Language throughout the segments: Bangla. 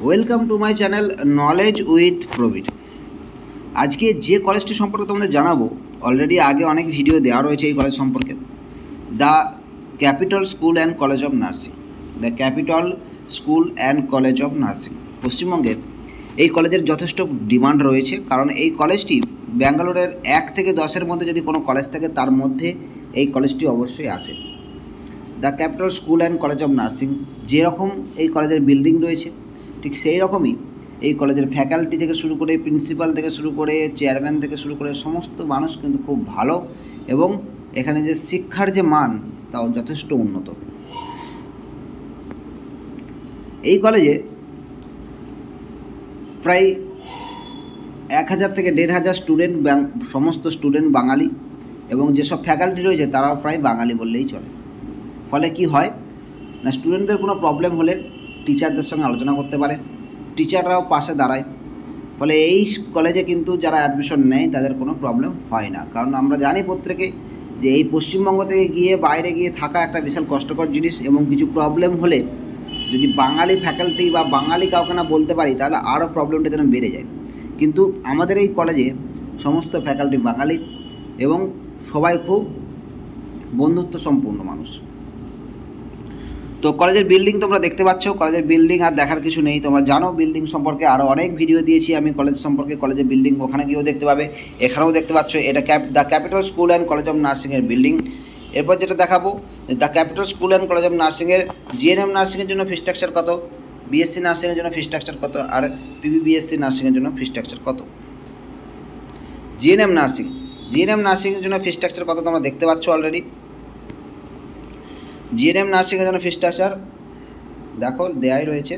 Welcome to my channel knowledge with Prabir. আজকে যে কলেজটি সম্পর্কে তোমাদের জানাবো, অলরেডি আগে অনেক ভিডিও দেওয়া রয়েছে এই কলেজ সম্পর্কে। The capital school and college of nursing. The capital school and college of nursing পশ্চিমবঙ্গের এই কলেজের যথেষ্ট ডিমান্ড রয়েছে, কারণ এই কলেজটি ব্যাঙ্গালোরের 1 থেকে 10-এর মধ্যে যদি কোনো কলেজ থাকে তার মধ্যে এই কলেজটি অবশ্যই আসে। The capital school and college of nursing যেরকম এই কলেজের বিল্ডিং রয়েছে, ঠিক সেই রকমই এই কলেজের ফ্যাকাল্টি থেকে শুরু করে, প্রিন্সিপাল থেকে শুরু করে, চেয়ারম্যান থেকে শুরু করে সমস্ত মানুষ কিন্তু খুব ভালো, এবং এখানে যে শিক্ষার যে মান তাও যথেষ্ট উন্নত। এই কলেজে প্রায় 1000 থেকে 1500 স্টুডেন্ট, সমস্ত স্টুডেন্ট বাঙালি, এবং যেসব ফ্যাকাল্টি রয়েছে তারাও প্রায় বাঙালি বললেই চলে। ফলে কি হয় না, স্টুডেন্টদের কোনো প্রবলেম হলে টিচারদের সঙ্গে আলোচনা করতে পারে, টিচাররাও পাশে দাঁড়ায়। ফলে এই কলেজে কিন্তু যারা অ্যাডমিশন নেয় তাদের কোনো প্রবলেম হয় না, কারণ আমরা জানি প্রত্যেকে যে এই পশ্চিমবঙ্গ থেকে গিয়ে বাইরে গিয়ে থাকা একটা বিশাল কষ্টকর জিনিস, এবং কিছু প্রবলেম হলে যদি বাঙালি ফ্যাকাল্টি বা বাঙালি কাউকে না বলতে পারি তাহলে আরও প্রবলেমটা যেন বেড়ে যায়। কিন্তু আমাদের এই কলেজে সমস্ত ফ্যাকাল্টি বাঙালি এবং সবাই খুব বন্ধুত্ব সম্পূর্ণ মানুষ। তো কলেজের বিল্ডিং তোমরা দেখতে পাচ্ছ, কলেজের বিল্ডিং আর দেখার কিছু নেই, তোমরা জানো বিল্ডিং সম্পর্কে আরও অনেক ভিডিও দিয়েছি আমি কলেজ সম্পর্কে। কলেজের বিল্ডিং ওখানে গিয়েও দেখতে পাবে, এখানেও দেখতে পাচ্ছ। এটা the capital school and college of নার্সিংয়ের বিল্ডিং। এরপর যেটা দেখাবো, the capital school and college of নার্সিংয়ের জিএনএম নার্সিংয়ের জন্য ফি স্ট্রাকচার কত, বিএসসি নার্সিংয়ের জন্য ফি স্ট্রাকচার কত, আর পিবিবিএসসি নার্সিংয়ের জন্য ফি স্ট্রাকচার কত। জিএনএম নার্সিংয়ের জন্য ফি স্ট্রাকচার কত তোমরা দেখতে পাচ্ছ অলরেডি। জিএনএম নার্সিংয়ের জন্য ফি স্ট্রাকচার দেখো দেয়াই রয়েছে,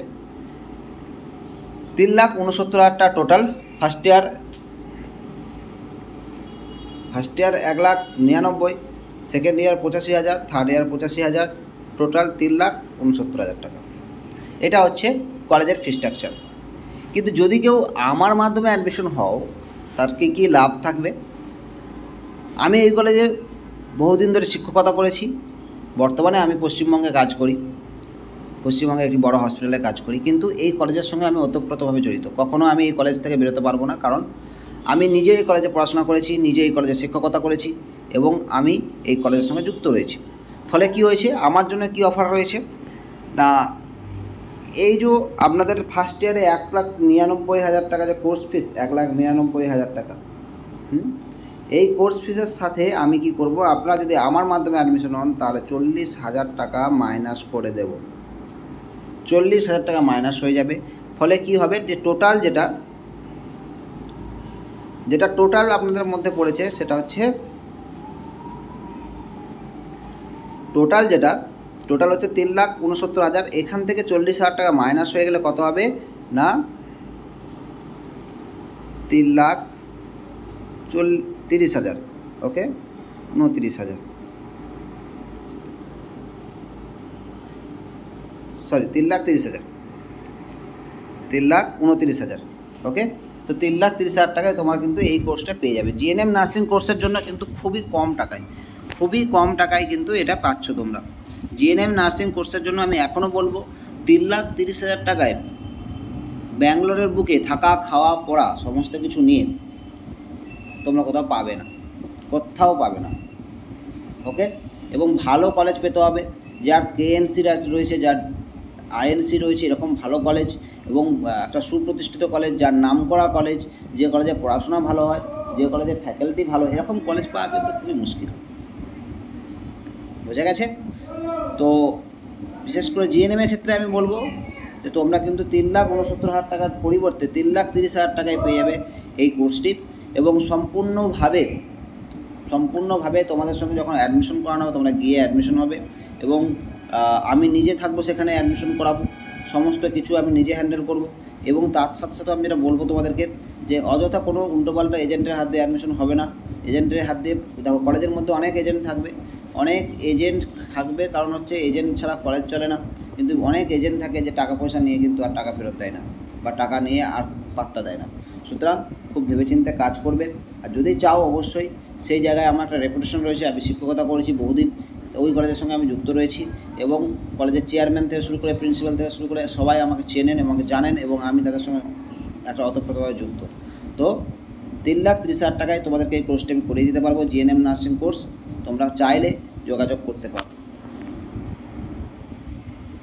3,69,000 টাকা total. First year 1,99,000, second year 85,000, third year 85,000, total 3,69,000 টাকা। এটা হচ্ছে কলেজের ফি স্ট্রাকচার। কিন্তু যদি কেউ আমার মাধ্যমে অ্যাডমিশন হও তার কী কী লাভ থাকবে? আমি এই কলেজে বহুদিন ধরে শিক্ষকতা করেছি, বর্তমানে আমি পশ্চিমবঙ্গে কাজ করি, পশ্চিমবঙ্গে একটি বড় হসপিটালে কাজ করি, কিন্তু এই কলেজের সঙ্গে আমি ওতপ্রোতভাবে জড়িত। কখনও আমি এই কলেজ থেকে বেরোতে পারবো না, কারণ আমি নিজে এই কলেজে পড়াশোনা করেছি, নিজে এই কলেজে শিক্ষকতা করেছি, এবং আমি এই কলেজের সঙ্গে যুক্ত রয়েছি। ফলে কি হয়েছে, আমার জন্য কি অফার রয়েছে না, এই যে আপনাদের ফার্স্ট ইয়ারে 1,99,000 টাকা যে কোর্স ফিস, 1,99,000 টাকা, এই কোর্স ফিসের সাথে আমি কি করব, আপনারা যদি আমার মাধ্যমে অ্যাডমিশন হন তাহলে 40,000 টাকা মাইনাস করে দেব, 40,000 টাকা মাইনাস হয়ে যাবে। ফলে কি হবে, যে টোটাল যেটা টোটাল আপনাদের মধ্যে পড়েছে সেটা হচ্ছে টোটাল হচ্ছে 3,69,000। এখান থেকে 40,000 টাকা মাইনাস হয়ে গেলে কত হবে না, 3,30,000। ওকে, 29,000, সরি 3,30,000, 3,29,000। ওকে, তো 3,30,000 টাকায় তোমার কিন্তু এই কোর্সটা পেয়ে যাবে। জিএনএম নার্সিং কোর্সের জন্য কিন্তু খুবই কম টাকায় কিন্তু এটা পাচ্ছ তোমরা। জিএনএম নার্সিং কোর্সের জন্য আমি এখনও বলবো 3,30,000 টাকায় ব্যাঙ্গালোরের বুকে থাকা, খাওয়া, পড়া সমস্ত কিছু নিয়ে তোমরা কোথাও পাবে না। ওকে, এবং ভালো কলেজ পেতে হবে, যার কেএনসি রয়েছে, যার আইএনসি রয়েছে, এরকম ভালো কলেজ, এবং একটা সুপ্রতিষ্ঠিত কলেজ, যার নামকরা কলেজ, যে কলেজে পড়াশোনা ভালো হয়, যে কলেজের ফ্যাকাল্টি ভালো, এরকম কলেজ পাওয়া কিন্তু খুবই মুশকিল। বোঝা গেছে? তো বিশেষ করে জিএনএমের ক্ষেত্রে আমি বলবো যে তোমরা কিন্তু 3,69,000 টাকার পরিবর্তে 3,30,000 টাকায় পেয়ে যাবে এই কোর্সটি, এবং সম্পূর্ণভাবে তোমাদের সঙ্গে যখন অ্যাডমিশন করানো হবে তোমরা গিয়ে অ্যাডমিশন হবে, এবং আমি নিজে থাকবো সেখানে, অ্যাডমিশন করাবো, সমস্ত কিছু আমি নিজে হ্যান্ডেল করব। এবং তার সাথে সাথে আমি যেটা বলবো তোমাদেরকে, যে অযথা কোনো উল্টোপাল্টা এজেন্টের হাত দিয়ে অ্যাডমিশন হবে না। এজেন্টের হাত দিয়ে, দেখো কলেজের মধ্যে অনেক এজেন্ট থাকবে, কারণ হচ্ছে এজেন্ট ছাড়া কলেজ চলে না। কিন্তু অনেক এজেন্ট থাকে যে টাকা পয়সা নিয়ে কিন্তু আর টাকা ফেরত দেয় না, বা টাকা নিয়ে আর পাত্তা দেয় না। সুতরাং খুব ভেবেচিন্তে কাজ করবে। আর যদি চাও অবশ্যই সেই জায়গায় আমার একটা রেপুটেশন রয়েছে, আমি শিক্ষকতা করেছি বহুদিন, তো ওই কলেজের সঙ্গে আমি যুক্ত রয়েছি এবং কলেজের চেয়ারম্যান থেকে শুরু করে প্রিন্সিপাল থেকে শুরু করে সবাই আমাকে চেনেন এবং জানেন এবং আমি তাদের সঙ্গে একটা অতপ্রতভাবে যুক্ত। তো 3,30,000 টাকায় তোমাদেরকে এই কোর্সটি আমি করিয়ে দিতে পারবো, জিএনএম নার্সিং কোর্স। তোমরা চাইলে যোগাযোগ করতে পারো।